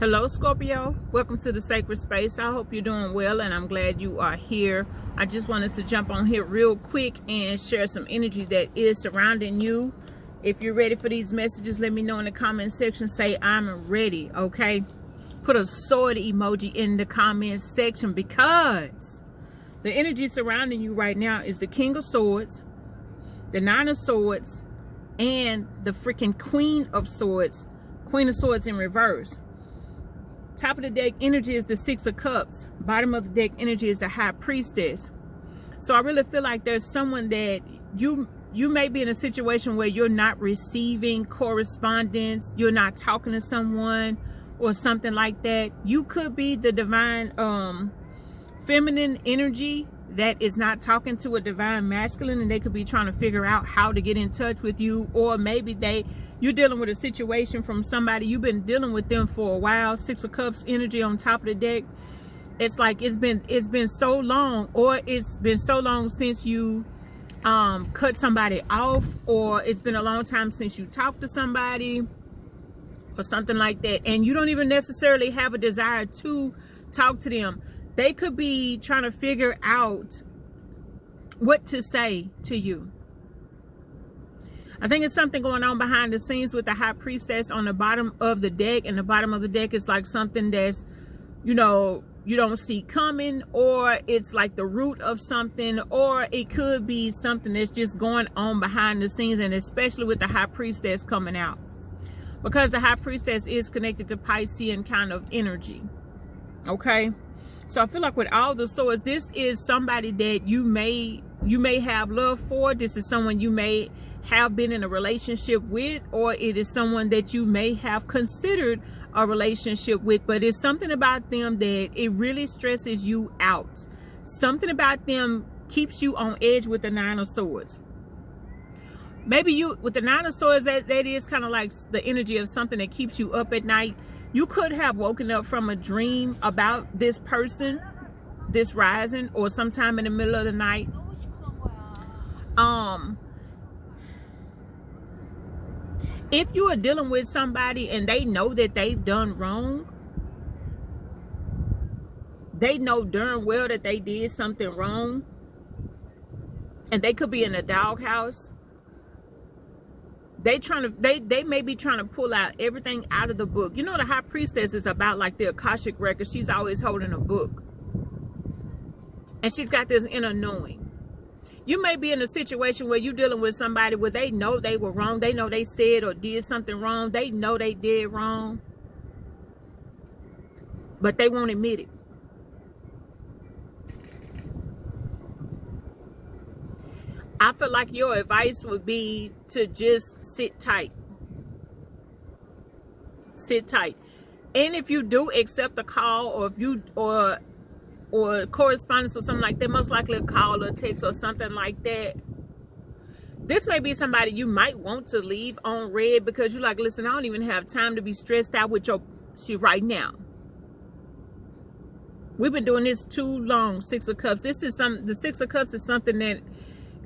Hello Scorpio, welcome to the sacred space. I hope you're doing well and I'm glad you are here. I just wanted to jump on here real quick and share some energy that is surrounding you. If you're ready for these messages, let me know in the comment section. Say I'm ready, okay? Put a sword emoji in the comment section, because the energy surrounding you right now is the King of Swords, the Nine of Swords, and the freaking Queen of Swords in reverse. Top of the deck energy is the Six of Cups. Bottom of the deck energy is the High Priestess. So I really feel like there's someone that you may be in a situation where you're not receiving correspondence, you're not talking to someone or something like that. You could be the divine feminine energy that is not talking to a divine masculine, and they could be trying to figure out how to get in touch with you. Or maybe you're dealing with a situation from somebody, you've been dealing with them for a while. Six of Cups energy on top of the deck. It's like it's been so long, or it's been so long since you cut somebody off, or it's been a long time since you talked to somebody or something like that, and you don't even necessarily have a desire to talk to them. They could be trying to figure out what to say to you. I think it's something going on behind the scenes with the High Priestess on the bottom of the deck. And the bottom of the deck is like something that's, you know, you don't see coming, or it's like the root of something, or it could be something that's just going on behind the scenes. And especially with the High Priestess coming out, because the High Priestess is connected to Piscean kind of energy. Okay. So I feel like with all the swords, this is somebody that you may have love for. This is someone you may have been in a relationship with, or it is someone that you may have considered a relationship with, but it's something about them that it really stresses you out. Something about them keeps you on edge with the Nine of Swords. Maybe you, with the Nine of Swords, that is kind of like the energy of something that keeps you up at night. You could have woken up from a dream about this person, this rising, or sometime in the middle of the night. If you are dealing with somebody and they know that they've done wrong, they know darn well that they did something wrong, and they could be in a doghouse. They may be trying to pull out everything out of the book. You know, the High Priestess is about like the Akashic record. She's always holding a book, and she's got this inner knowing. You may be in a situation where you're dealing with somebody where they know they were wrong. They know they said or did something wrong. They know they did wrong, but they won't admit it. I feel like your advice would be to just sit tight. Sit tight. And if you do accept a call, or if you or correspondence or something like that, most likely a call or text or something like that, this may be somebody you might want to leave on red, because you're like, listen, I don't even have time to be stressed out with your shit right now. We've been doing this too long. Six of Cups. The Six of Cups is something that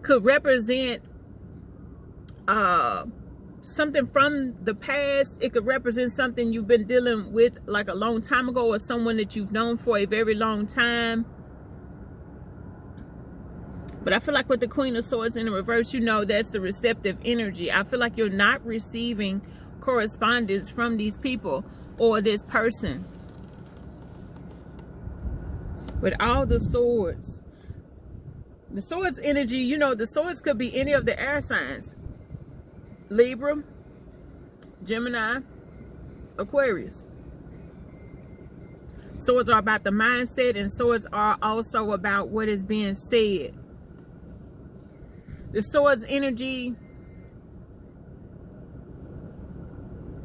could represent something from the past. It could represent something you've been dealing with like a long time ago, or someone that you've known for a very long time. But I feel like with the Queen of Swords in the reverse, you know, that's the receptive energy. I feel like you're not receiving correspondence from these people or this person. With all the swords, the swords energy, you know, the swords could be any of the air signs: Libra, Gemini, Aquarius. Swords are about the mindset, and swords are also about what is being said. The swords energy,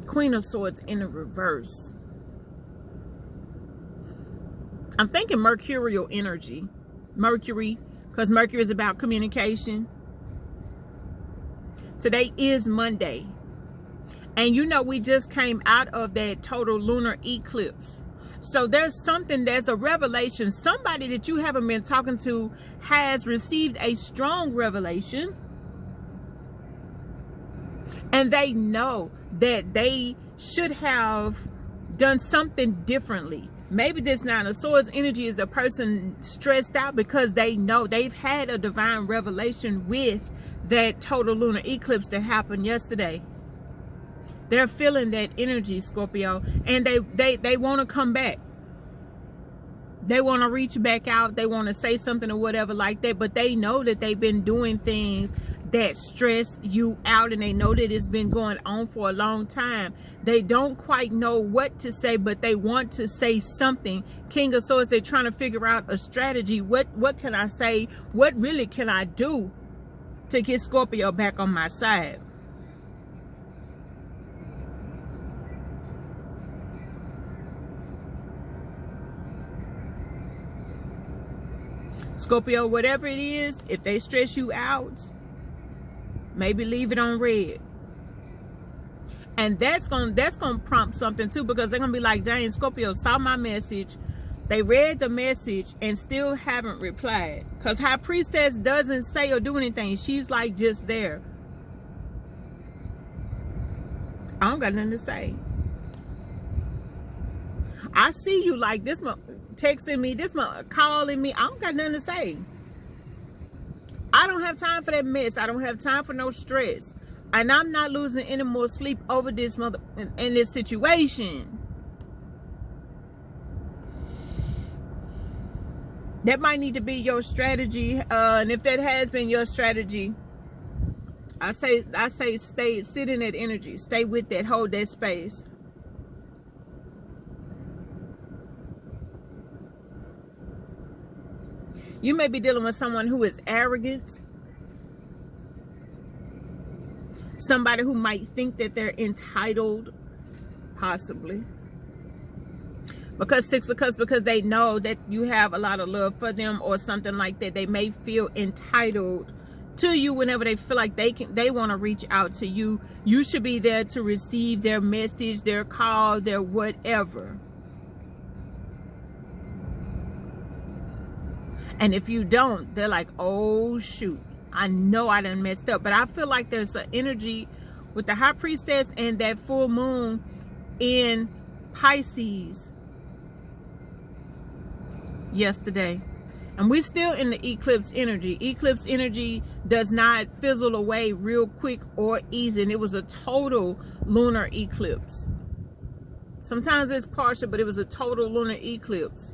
Queen of Swords in the reverse. I'm thinking mercurial energy. Mercury, because Mercury is about communication. Today is Monday. And you know, we just came out of that total lunar eclipse. So there's something, there's a revelation. Somebody that you haven't been talking to has received a strong revelation. And they know that they should have done something differently. Maybe this Nine of Swords energy is the person stressed out because they know they've had a divine revelation with that total lunar eclipse that happened yesterday. They're feeling that energy, Scorpio, and they want to come back. They want to reach back out. They want to say something or whatever like that, but they know that they've been doing things that stress you out, and they know that it's been going on for a long time. They don't quite know what to say, but they want to say something. King of Swords, they're trying to figure out a strategy. What can I say? What really can I do to get Scorpio back on my side? Scorpio, whatever it is, if they stress you out, maybe leave it on red. And that's gonna prompt something too, because they're gonna be like, dang, Scorpio saw my message, they read the message and still haven't replied. Because High Priestess doesn't say or do anything. She's like just there. I don't got nothing to say. I see you like this one texting me, this one calling me. I don't got nothing to say. I don't have time for that mess. I don't have time for no stress. And I'm not losing any more sleep over this in this situation. That might need to be your strategy. And if that has been your strategy, I say sit in that energy. Stay with that. Hold that space. You may be dealing with someone who is arrogant. Somebody who might think that they're entitled, possibly. Because Six of Cups, because they know that you have a lot of love for them or something like that. They may feel entitled to you whenever they feel like they want to reach out to you. You should be there to receive their message, their call, their whatever. And if you don't, they're like, oh shoot, I know I done messed up. But I feel like there's an energy with the High Priestess and that full moon in Pisces yesterday. And we're still in the eclipse energy. Eclipse energy does not fizzle away real quick or easy. And it was a total lunar eclipse. Sometimes it's partial, but it was a total lunar eclipse.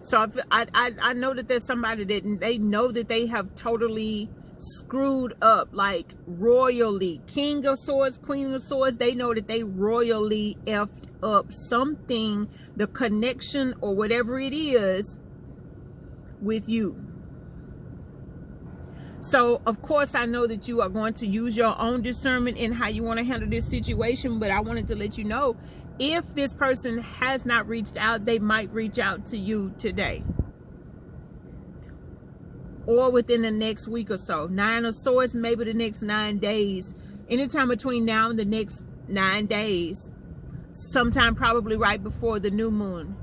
So I know that there's somebody that they know that they have totally screwed up, like royally. King of Swords, Queen of Swords, they know that they royally effed up something, the connection or whatever it is with you. So, of course, I know that you are going to use your own discernment in how you want to handle this situation, but I wanted to let you know, if this person has not reached out, they might reach out to you today or within the next week or so. Nine of Swords, maybe the next 9 days. Anytime between now and the next 9 days. Sometime probably right before the new moon.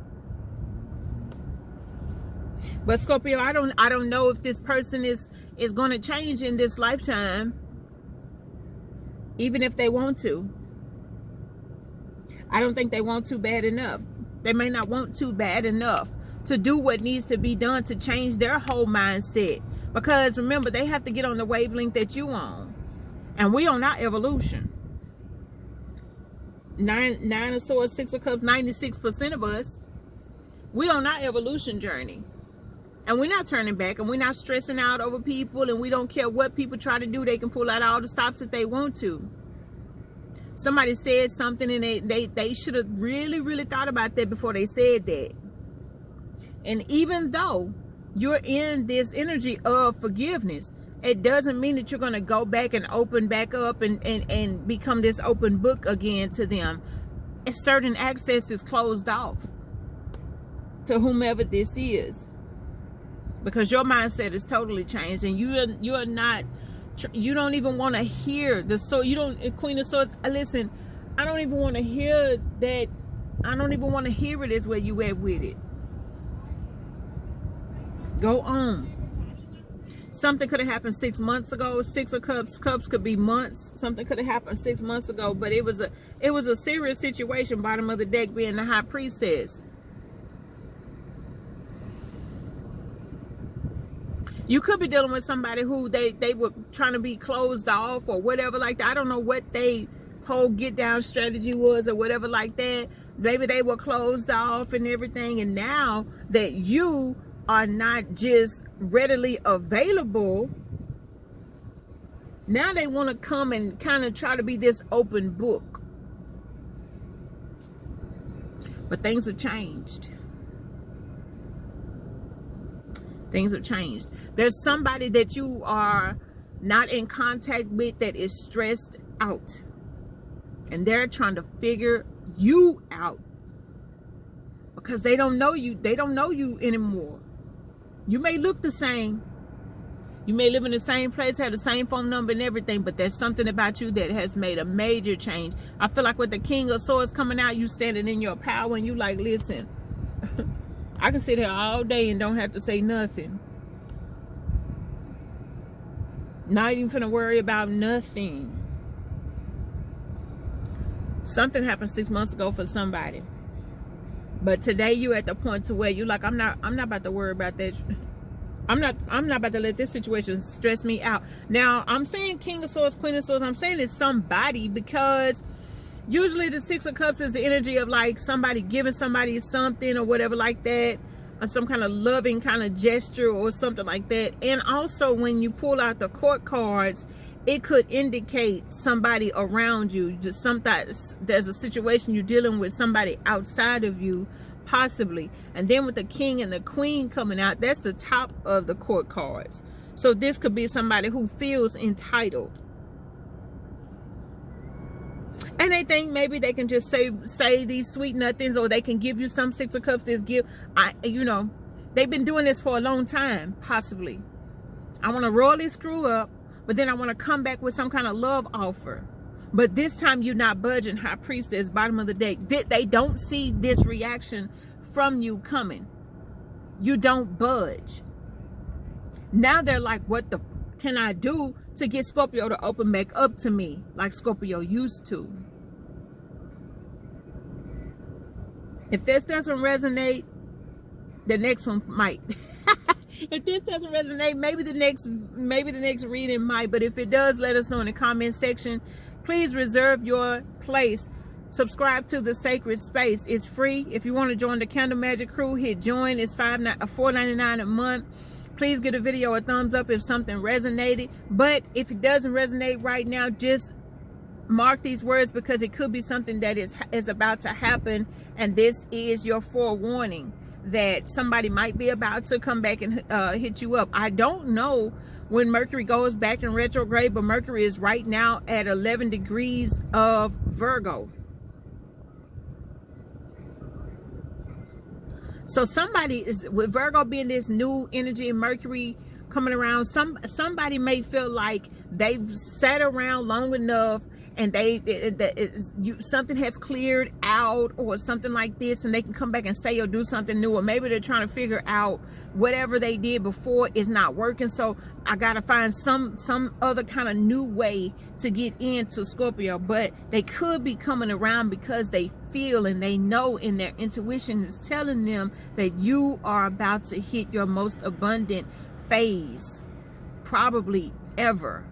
But Scorpio, I don't know if this person is going to change in this lifetime, even if they want to. I don't think they want to bad enough. They may not want to bad enough to do what needs to be done to change their whole mindset. Because remember, they have to get on the wavelength that you on. And we on our evolution. Nine of Swords, Six of Cups, 96% of us, we on our evolution journey. And we're not turning back, and we're not stressing out over people, and we don't care what people try to do. They can pull out all the stops if they want to. Somebody said something and they should have really thought about that before they said that. And even though you're in this energy of forgiveness, it doesn't mean that you're going to go back and open back up and become this open book again to them. A certain access is closed off to whomever this is, because your mindset is totally changed, and you are not. You don't even want to hear the Queen of Swords. Listen, I don't even want to hear that. I don't even want to hear it is where you at with it. Go on. Something could have happened 6 months ago. Six of Cups, Cups could be months. Something could have happened 6 months ago, but it was a serious situation. Bottom of the deck being the High Priestess. You could be dealing with somebody who they were trying to be closed off or whatever like that. I don't know what they whole get down strategy was or whatever like that. Maybe they were closed off and everything, and now that you are not just readily available, now they want to come and kind of try to be this open book. But things have changed. Things have changed. There's somebody that you are not in contact with that is stressed out, and they're trying to figure you out because they don't know you. They don't know you anymore. You may look the same. You may live in the same place, have the same phone number and everything, but there's something about you that has made a major change. I feel like with the King of Swords coming out, you standing in your power and you like, listen, I can sit here all day and don't have to say nothing. Not even finna worry about nothing. Something happened 6 months ago for somebody. But today you at the point to where you like, I'm not about to worry about that. I'm not about to let this situation stress me out. Now, I'm saying King of Swords, Queen of Swords. I'm saying it's somebody because usually the Six of Cups is the energy of like somebody giving somebody something or whatever like that, or some kind of loving kind of gesture or something like that. And also when you pull out the Court cards, it could indicate somebody around you. Just sometimes there's a situation you're dealing with somebody outside of you, possibly. And then with the King and the Queen coming out, that's the top of the Court cards. So this could be somebody who feels entitled. And they think maybe they can just say these sweet nothings, or they can give you some Six of Cups. This give, you know, they've been doing this for a long time, possibly. I want to royally screw up, but then I want to come back with some kind of love offer. But this time you're not budging, High Priestess, bottom of the deck. They don't see this reaction from you coming. You don't budge. Now they're like, what the can I do to get Scorpio to open back up to me like Scorpio used to? If this doesn't resonate, the next one might. If this doesn't resonate, maybe the next reading might. But if it does, let us know in the comment section. Please reserve your place. Subscribe to the Sacred Space. It's free. If you want to join the Candle Magic crew, hit join. It's $4.99 a month. Please give the video a thumbs up if something resonated. But if it doesn't resonate right now, just mark these words, because it could be something that is about to happen, and this is your forewarning that somebody might be about to come back and hit you up. I don't know when Mercury goes back in retrograde, but Mercury is right now at 11 degrees of Virgo. So somebody is, with Virgo being this new energy and Mercury coming around, somebody may feel like they've sat around long enough and something has cleared out or something like this, and they can come back and say or do something new. Or maybe they're trying to figure out whatever they did before is not working, so I gotta find some other kind of new way to get into Scorpio. But they could be coming around because they feel and they know, and their intuition is telling them that you are about to hit your most abundant phase probably ever.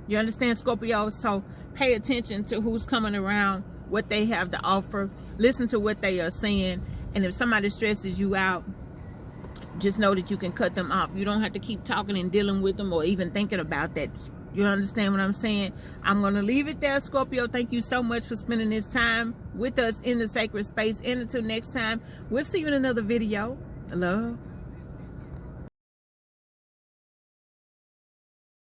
You understand, Scorpio? So pay attention to who's coming around, what they have to offer. Listen to what they are saying. And if somebody stresses you out, just know that you can cut them off. You don't have to keep talking and dealing with them or even thinking about that. You understand what I'm saying? I'm going to leave it there, Scorpio. Thank you so much for spending this time with us in the Sacred Space. And until next time, we'll see you in another video. Love.